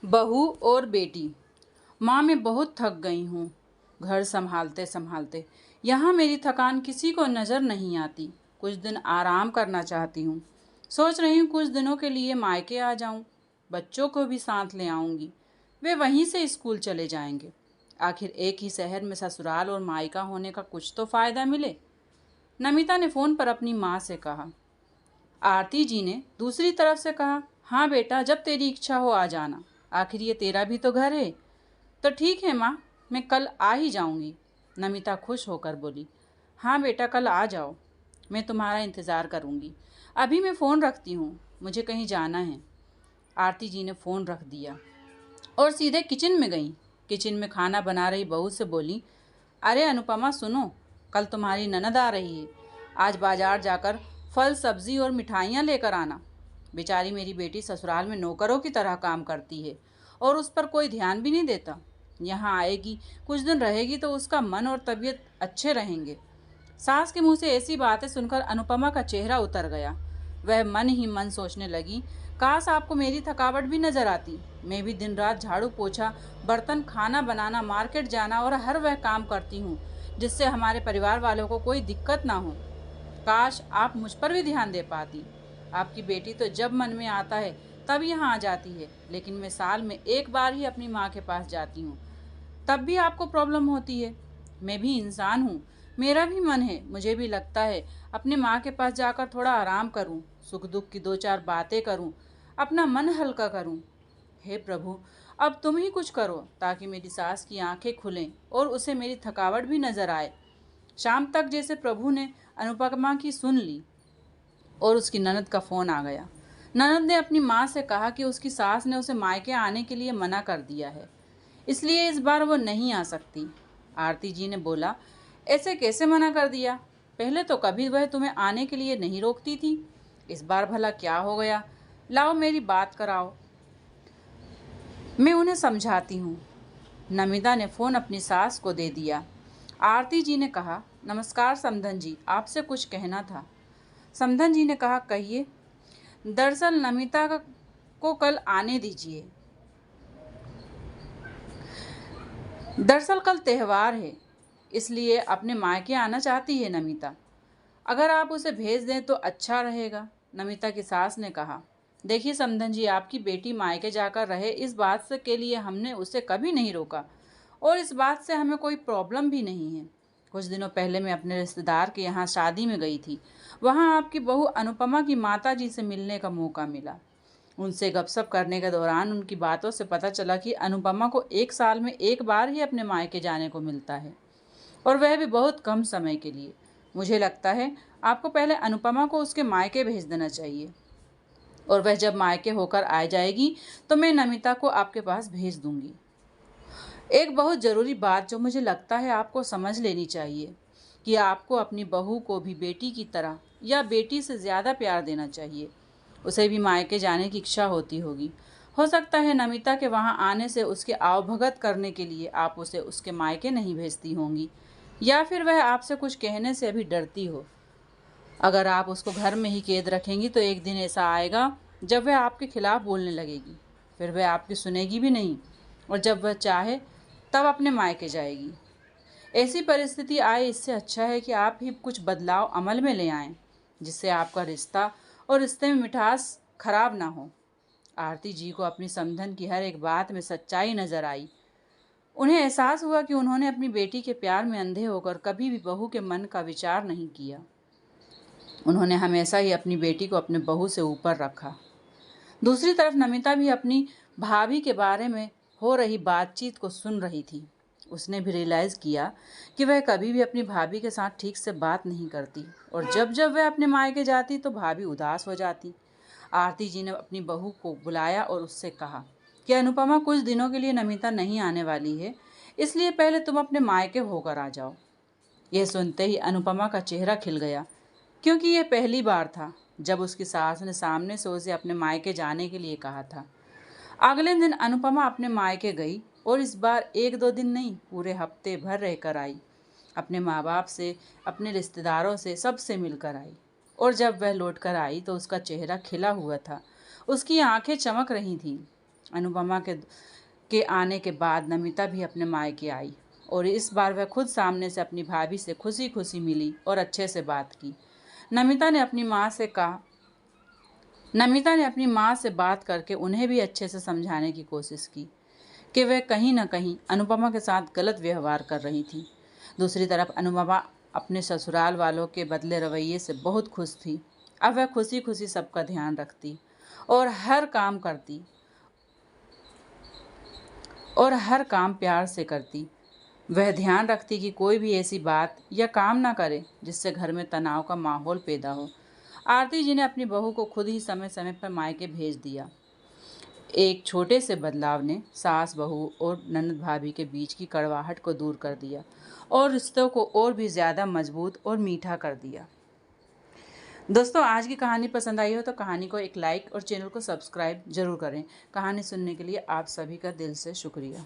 बहू और बेटी। माँ, मैं बहुत थक गई हूँ घर संभालते संभालते। यहाँ मेरी थकान किसी को नज़र नहीं आती। कुछ दिन आराम करना चाहती हूँ। सोच रही हूँ कुछ दिनों के लिए मायके आ जाऊँ। बच्चों को भी साथ ले आऊँगी। वे वहीं से स्कूल चले जाएंगे। आखिर एक ही शहर में ससुराल और मायका होने का कुछ तो फ़ायदा मिले। नमिता ने फ़ोन पर अपनी माँ से कहा। आरती जी ने दूसरी तरफ से कहा, हाँ बेटा, जब तेरी इच्छा हो आ जाना। आखिर ये तेरा भी तो घर है। तो ठीक है माँ, मैं कल आ ही जाऊंगी। नमिता खुश होकर बोली, हाँ बेटा, कल आ जाओ। मैं तुम्हारा इंतज़ार करूंगी। अभी मैं फ़ोन रखती हूँ, मुझे कहीं जाना है। आरती जी ने फ़ोन रख दिया और सीधे किचन में गई। किचन में खाना बना रही बहू से बोली, अरे अनुपमा, सुनो, कल तुम्हारी ननद आ रही है। आज बाजार जाकर फल सब्जी और मिठाइयाँ लेकर आना। बेचारी मेरी बेटी ससुराल में नौकरों की तरह काम करती है और उस पर कोई ध्यान भी नहीं देता। यहाँ आएगी, कुछ दिन रहेगी तो उसका मन और तबीयत अच्छे रहेंगे। सास के मुंह से ऐसी बातें सुनकर अनुपमा का चेहरा उतर गया। वह मन ही मन सोचने लगी, काश आपको मेरी थकावट भी नजर आती। मैं भी दिन रात झाड़ू पोछा, बर्तन, खाना बनाना, मार्केट जाना और हर वह काम करती हूँ जिससे हमारे परिवार वालों को कोई दिक्कत ना हो। काश आप मुझ पर भी ध्यान दे पाती। आपकी बेटी तो जब मन में आता है तब यहाँ आ जाती है, लेकिन मैं साल में एक बार ही अपनी माँ के पास जाती हूँ। तब भी आपको प्रॉब्लम होती है। मैं भी इंसान हूँ, मेरा भी मन है। मुझे भी लगता है अपने माँ के पास जाकर थोड़ा आराम करूँ, सुख दुख की दो चार बातें करूँ, अपना मन हल्का करूँ। हे प्रभु, अब तुम ही कुछ करो ताकि मेरी सास की आंखें खुलें और उसे मेरी थकावट भी नजर आए। शाम तक जैसे प्रभु ने अनुपमा की सुन ली और उसकी ननद का फ़ोन आ गया। ननद ने अपनी माँ से कहा कि उसकी सास ने उसे मायके आने के लिए मना कर दिया है, इसलिए इस बार वो नहीं आ सकती। आरती जी ने बोला, ऐसे कैसे मना कर दिया? पहले तो कभी वह तुम्हें आने के लिए नहीं रोकती थी। इस बार भला क्या हो गया? लाओ मेरी बात कराओ, मैं उन्हें समझाती हूँ। नमिता ने फ़ोन अपनी सास को दे दिया। आरती जी ने कहा, नमस्कार समधन जी, आपसे कुछ कहना था। समधन जी ने कहा, कहिए। दरअसल नमिता को कल आने दीजिए। दरअसल कल त्यौहार है, इसलिए अपने मायके आना चाहती है नमिता। अगर आप उसे भेज दें तो अच्छा रहेगा। नमिता की सास ने कहा, देखिए समधन जी, आपकी बेटी मायके जाकर रहे, इस बात से के लिए हमने उसे कभी नहीं रोका और इस बात से हमें कोई प्रॉब्लम भी नहीं है। कुछ दिनों पहले मैं अपने रिश्तेदार के यहाँ शादी में गई थी। वहाँ आपकी बहू अनुपमा की माता जी से मिलने का मौका मिला। उनसे गपशप करने के दौरान उनकी बातों से पता चला कि अनुपमा को एक साल में एक बार ही अपने मायके जाने को मिलता है और वह भी बहुत कम समय के लिए। मुझे लगता है आपको पहले अनुपमा को उसके मायके भेज देना चाहिए और वह जब मायके होकर आ जाएगी तो मैं नमिता को आपके पास भेज दूंगी। एक बहुत ज़रूरी बात जो मुझे लगता है आपको समझ लेनी चाहिए कि आपको अपनी बहू को भी बेटी की तरह या बेटी से ज़्यादा प्यार देना चाहिए। उसे भी मायके जाने की इच्छा होती होगी। हो सकता है नमिता के वहाँ आने से उसके आवभगत करने के लिए आप उसे उसके मायके नहीं भेजती होंगी, या फिर वह आपसे कुछ कहने से अभी डरती हो। अगर आप उसको घर में ही कैद रखेंगी तो एक दिन ऐसा आएगा जब वह आपके खिलाफ बोलने लगेगी। फिर वह आपकी सुनेगी भी नहीं और जब वह चाहे तब अपने मायके जाएगी। ऐसी परिस्थिति आए, इससे अच्छा है कि आप ही कुछ बदलाव अमल में ले आएं, जिससे आपका रिश्ता और रिश्ते में मिठास खराब ना हो। आरती जी को अपनी समधन की हर एक बात में सच्चाई नजर आई। उन्हें एहसास हुआ कि उन्होंने अपनी बेटी के प्यार में अंधे होकर कभी भी बहू के मन का विचार नहीं किया। उन्होंने हमेशा ही अपनी बेटी को अपने बहू से ऊपर रखा। दूसरी तरफ नमिता भी अपनी भाभी के बारे में हो रही बातचीत को सुन रही थी। उसने भी रियलाइज़ किया कि वह कभी भी अपनी भाभी के साथ ठीक से बात नहीं करती और जब जब वह अपने मायके जाती तो भाभी उदास हो जाती। आरती जी ने अपनी बहू को बुलाया और उससे कहा कि अनुपमा कुछ दिनों के लिए नमिता नहीं आने वाली है, इसलिए पहले तुम अपने मायके होकर आ जाओ। यह सुनते ही अनुपमा का चेहरा खिल गया, क्योंकि यह पहली बार था जब उसकी सास ने सामने से उसे अपने मायके जाने के लिए कहा था। अगले दिन अनुपमा अपने मायके गई और इस बार एक दो दिन नहीं, पूरे हफ्ते भर रहकर आई। अपने माँ बाप से, अपने रिश्तेदारों से, सबसे मिलकर आई। और जब वह लौट कर आई तो उसका चेहरा खिला हुआ था, उसकी आंखें चमक रही थीं। अनुपमा के आने के बाद नमिता भी अपने मायके आई और इस बार वह खुद सामने से अपनी भाभी से खुशी खुशी मिली और अच्छे से बात की। नमिता ने अपनी माँ से बात करके उन्हें भी अच्छे से समझाने की कोशिश की कि वह कहीं न कहीं अनुपमा के साथ गलत व्यवहार कर रही थी। दूसरी तरफ अनुपमा अपने ससुराल वालों के बदले रवैये से बहुत खुश थी। अब वह खुशी खुशी सबका ध्यान रखती और हर काम प्यार से करती। वह ध्यान रखती कि कोई भी ऐसी बात या काम ना करे जिससे घर में तनाव का माहौल पैदा हो। आरती जी ने अपनी बहू को खुद ही समय समय पर मायके भेज दिया। एक छोटे से बदलाव ने सास बहू और ननद भाभी के बीच की कड़वाहट को दूर कर दिया और रिश्तों को और भी ज़्यादा मजबूत और मीठा कर दिया। दोस्तों, आज की कहानी पसंद आई हो तो कहानी को एक लाइक और चैनल को सब्सक्राइब जरूर करें। कहानी सुनने के लिए आप सभी का दिल से शुक्रिया।